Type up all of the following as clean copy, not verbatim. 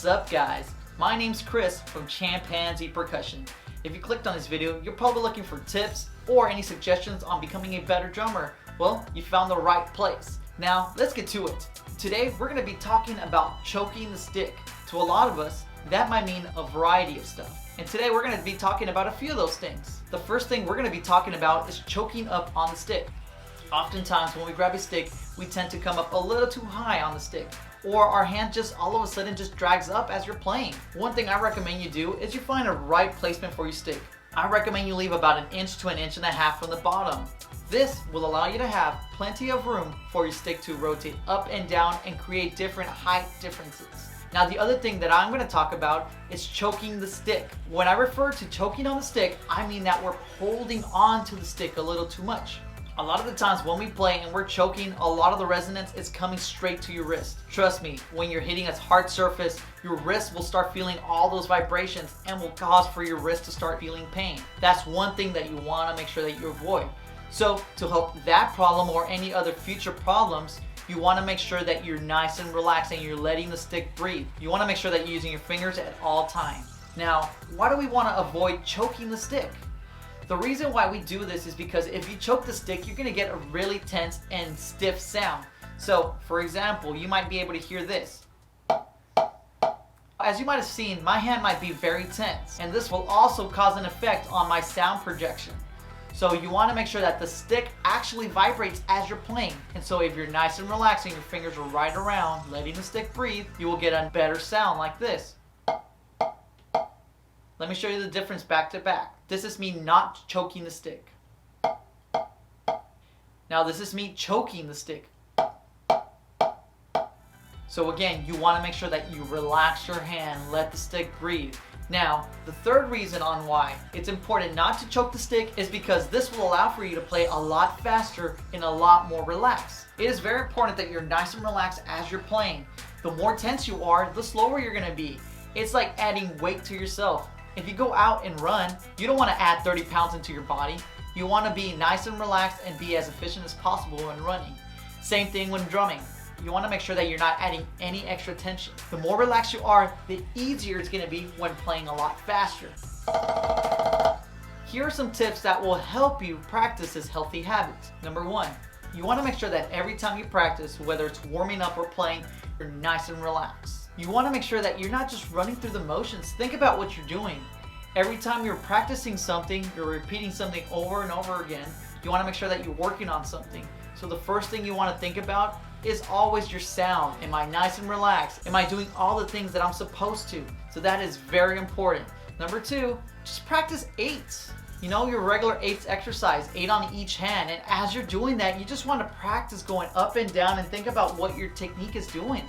What's up guys? My name's Chris from ChamPanZ Percussion. If you clicked on this video, you're probably looking for tips or any suggestions on becoming a better drummer. Well, you found the right place. Now, let's get to it. Today, we're going to be talking about choking the stick. To a lot of us, that might mean a variety of stuff. And today, we're going to be talking about a few of those things. The first thing we're going to be talking about is choking up on the stick. Oftentimes, when we grab a stick, we tend to come up a little too high on the stick, or our hand just all of a sudden just drags up as you're playing. One thing I recommend you do is you find a right placement for your stick. I recommend you leave about 1 inch to 1.5 inches from the bottom. This will allow you to have plenty of room for your stick to rotate up and down and create different height differences. Now the other thing that I'm going to talk about is choking the stick. When I refer to choking on the stick, I mean that we're holding on to the stick a little too much. A lot of the times when we play and we're choking, a lot of the resonance is coming straight to your wrist. Trust me, when you're hitting a hard surface, your wrist will start feeling all those vibrations and will cause for your wrist to start feeling pain. That's one thing that you want to make sure that you avoid. So to help that problem or any other future problems, you want to make sure that you're nice and relaxed and you're letting the stick breathe. You want to make sure that you're using your fingers at all times. Now, why do we want to avoid choking the stick? The reason why we do this is because if you choke the stick, you're going to get a really tense and stiff sound. So, for example, you might be able to hear this. As you might have seen, my hand might be very tense, and this will also cause an effect on my sound projection. So you want to make sure that the stick actually vibrates as you're playing. And so if you're nice and relaxed and your fingers are right around, letting the stick breathe, you will get a better sound like this. Let me show you the difference back to back. This is me not choking the stick. Now this is me choking the stick. So again, you want to make sure that you relax your hand, let the stick breathe. Now, the third reason on why it's important not to choke the stick is because this will allow for you to play a lot faster and a lot more relaxed. It is very important that you're nice and relaxed as you're playing. The more tense you are, the slower you're going to be. It's like adding weight to yourself. If you go out and run, you don't want to add 30 pounds into your body. You want to be nice and relaxed and be as efficient as possible when running. Same thing when drumming. You want to make sure that you're not adding any extra tension. The more relaxed you are, the easier it's going to be when playing a lot faster. Here are some tips that will help you practice this healthy habit. Number 1, you want to make sure that every time you practice, whether it's warming up or playing, you're nice and relaxed. You want to make sure that you're not just running through the motions. Think about what you're doing. Every time you're practicing something, you're repeating something over and over again, you want to make sure that you're working on something. So the first thing you want to think about is always your sound. Am I nice and relaxed? Am I doing all the things that I'm supposed to? So that is very important. Number 2, just practice 8s. You know, your regular 8s exercise, 8 on each hand. And as you're doing that, you just want to practice going up and down and think about what your technique is doing.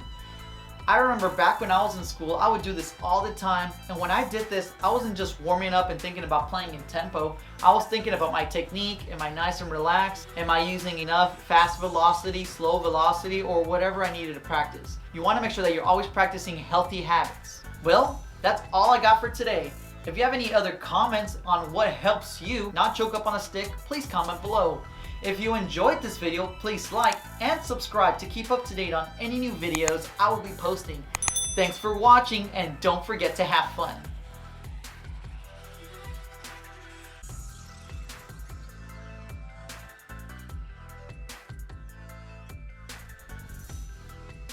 I remember back when I was in school, I would do this all the time. And when I did this, I wasn't just warming up and thinking about playing in tempo. I was thinking about my technique. Am I nice and relaxed? Am I using enough fast velocity, slow velocity, or whatever I needed to practice? You want to make sure that you're always practicing healthy habits. Well, that's all I got for today. If you have any other comments on what helps you not choke up on a stick, please comment below. If you enjoyed this video, please like and subscribe to keep up to date on any new videos I will be posting. Thanks for watching and don't forget to have fun.